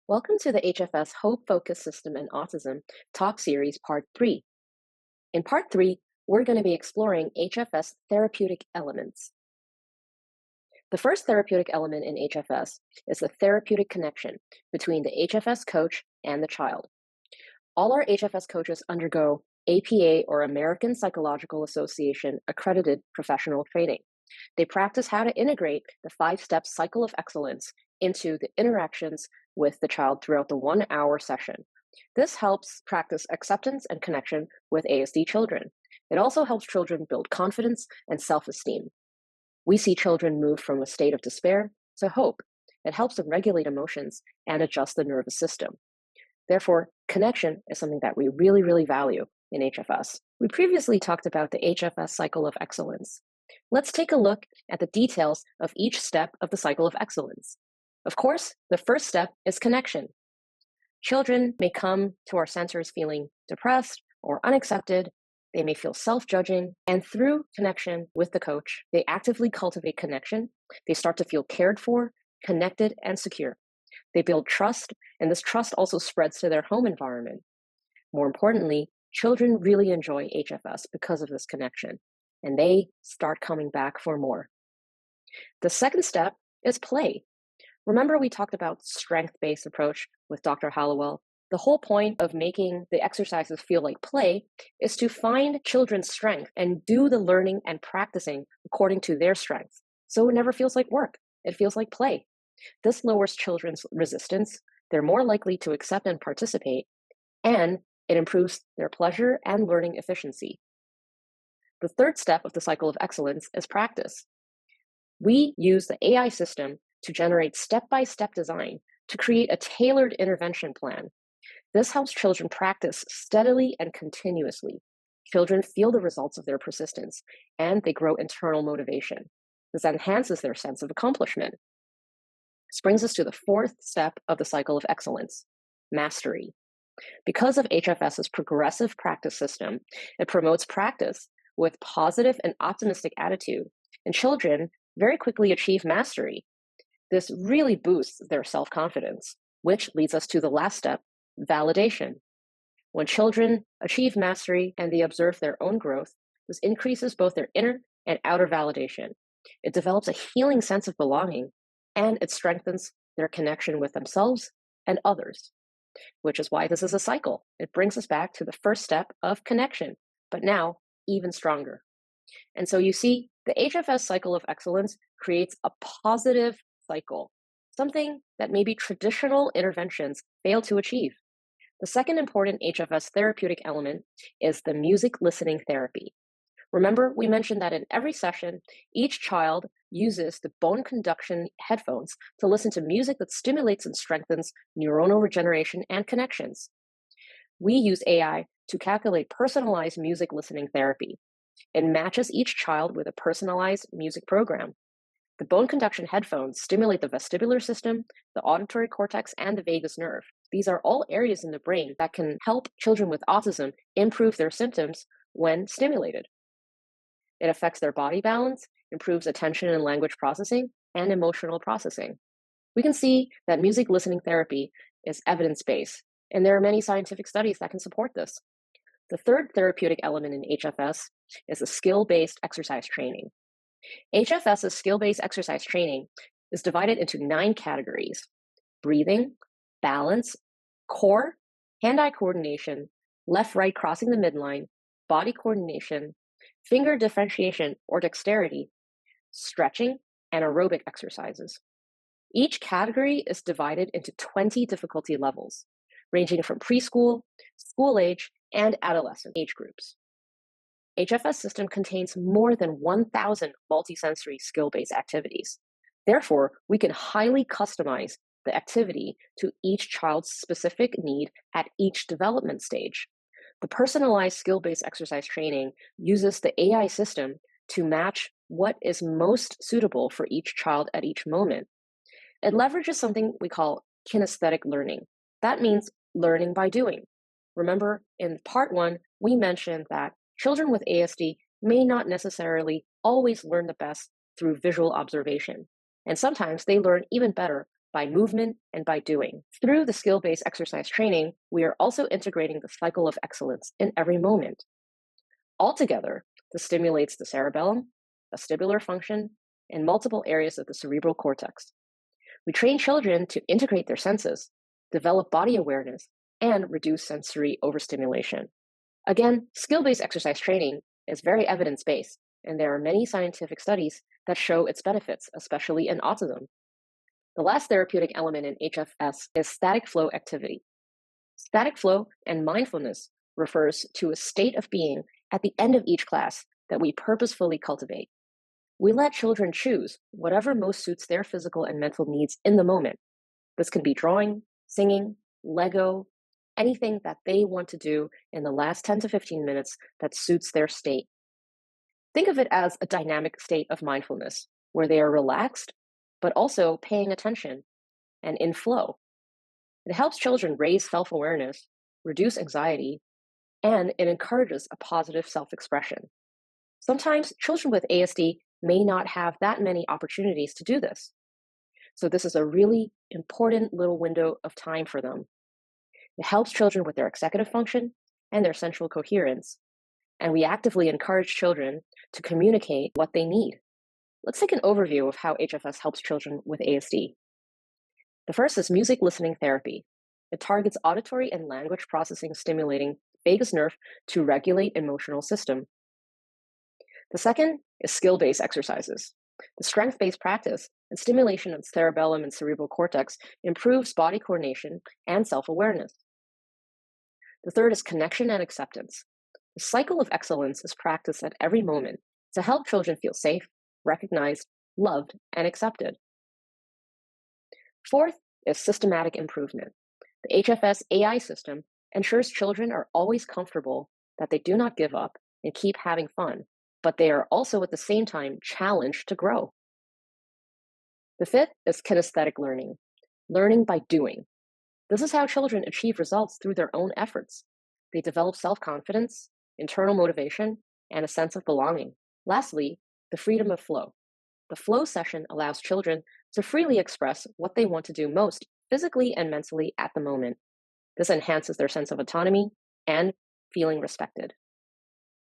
Welcome to the HFS Hope Focus System and Autism Talk Series Part 3. In Part 3, we're going to be exploring HFS therapeutic elements. The first therapeutic element in HFS is the therapeutic connection between the HFS coach and the child. All our HFS coaches undergo APA or American Psychological Association accredited professional training. They practice how to integrate the 5-step cycle of excellence into the interactions with the child throughout the 1-hour session. This helps practice acceptance and connection with ASD children. It also helps children build confidence and self-esteem. We see children move from a state of despair to hope. It helps them regulate emotions and adjust the nervous system. Therefore, connection is something that we really value in HFS. We previously talked about the HFS cycle of excellence. Let's take a look at the details of each step of the cycle of excellence. Of course, the first step is connection. Children may come to our centers feeling depressed or unaccepted. They may feel self-judging, and through connection with the coach, they actively cultivate connection. They start to feel cared for, connected, and secure. They build trust, and this trust also spreads to their home environment. More importantly, children really enjoy HFS because of this connection, and they start coming back for more. The second step is play. Remember, we talked about strength-based approach with Dr. Hallowell. The whole point of making the exercises feel like play is to find children's strength and do the learning and practicing according to their strengths. So it never feels like work. It feels like play. This lowers children's resistance. They're more likely to accept and participate, and it improves their pleasure and learning efficiency. The third step of the cycle of excellence is practice. We use the AI system to generate step-by-step design to create a tailored intervention plan. This helps children practice steadily and continuously. Children feel the results of their persistence, and they grow internal motivation. This enhances their sense of accomplishment. This brings us to the fourth step of the cycle of excellence, mastery. Because of HFS's progressive practice system, it promotes practice with positive and optimistic attitude, and children very quickly achieve mastery. This really boosts their self-confidence, which leads us to the last step, validation. When children achieve mastery and they observe their own growth, this increases both their inner and outer validation. It develops a healing sense of belonging, and it strengthens their connection with themselves and others, which is why this is a cycle. It brings us back to the first step of connection, but now even stronger. And so you see, the HFS cycle of excellence creates a positive cycle, something that maybe traditional interventions fail to achieve. The second important HFS therapeutic element is the music listening therapy. Remember, we mentioned that in every session, each child uses the bone conduction headphones to listen to music that stimulates and strengthens neuronal regeneration and connections. We use AI to calculate personalized music listening therapy. It matches each child with a personalized music program. The bone conduction headphones stimulate the vestibular system, the auditory cortex, and the vagus nerve. These are all areas in the brain that can help children with autism improve their symptoms when stimulated. It affects their body balance, improves attention and language processing, and emotional processing. We can see that music listening therapy is evidence-based, and there are many scientific studies that can support this. The third therapeutic element in HFS is the skill-based exercise training. HFS's skill-based exercise training is divided into 9 categories: breathing, balance, core, hand-eye coordination, left-right crossing the midline, body coordination, finger differentiation or dexterity, stretching, and aerobic exercises. Each category is divided into 20 difficulty levels, ranging from preschool, school age, and adolescent age groups. HFS system contains more than 1,000 multisensory skill-based activities. Therefore, we can highly customize the activity to each child's specific need at each development stage. The personalized skill-based exercise training uses the AI system to match what is most suitable for each child at each moment. It leverages something we call kinesthetic learning. That means learning by doing. Remember, in part 1, we mentioned that children with ASD may not necessarily always learn the best through visual observation, and sometimes they learn even better by movement, and by doing. Through the skill-based exercise training, we are also integrating the cycle of excellence in every moment. Altogether, this stimulates the cerebellum, vestibular function, and multiple areas of the cerebral cortex. We train children to integrate their senses, develop body awareness, and reduce sensory overstimulation. Again, skill-based exercise training is very evidence-based, and there are many scientific studies that show its benefits, especially in autism. The last therapeutic element in HFS is static flow activity. Static flow and mindfulness refers to a state of being at the end of each class that we purposefully cultivate. We let children choose whatever most suits their physical and mental needs in the moment. This can be drawing, singing, Lego, anything that they want to do in the last 10 to 15 minutes that suits their state. Think of it as a dynamic state of mindfulness where they are relaxed, but also paying attention and in flow. It helps children raise self-awareness, reduce anxiety, and it encourages a positive self-expression. Sometimes children with ASD may not have that many opportunities to do this. So this is a really important little window of time for them. It helps children with their executive function and their central coherence, and we actively encourage children to communicate what they need. Let's take an overview of how HFS helps children with ASD. The first is music listening therapy. It targets auditory and language processing, stimulating vagus nerve to regulate emotional system. The second is skill-based exercises. The strength-based practice and stimulation of the cerebellum and cerebral cortex improves body coordination and self-awareness. The third is connection and acceptance. The cycle of excellence is practiced at every moment to help children feel safe, recognized, loved, and accepted. Fourth is systematic improvement. The HFS AI system ensures children are always comfortable, that they do not give up and keep having fun, but they are also at the same time challenged to grow. The fifth is kinesthetic learning, learning by doing. This is how children achieve results through their own efforts. They develop self-confidence, internal motivation, and a sense of belonging. Lastly, the freedom of flow. The flow session allows children to freely express what they want to do most physically and mentally at the moment. This enhances their sense of autonomy and feeling respected.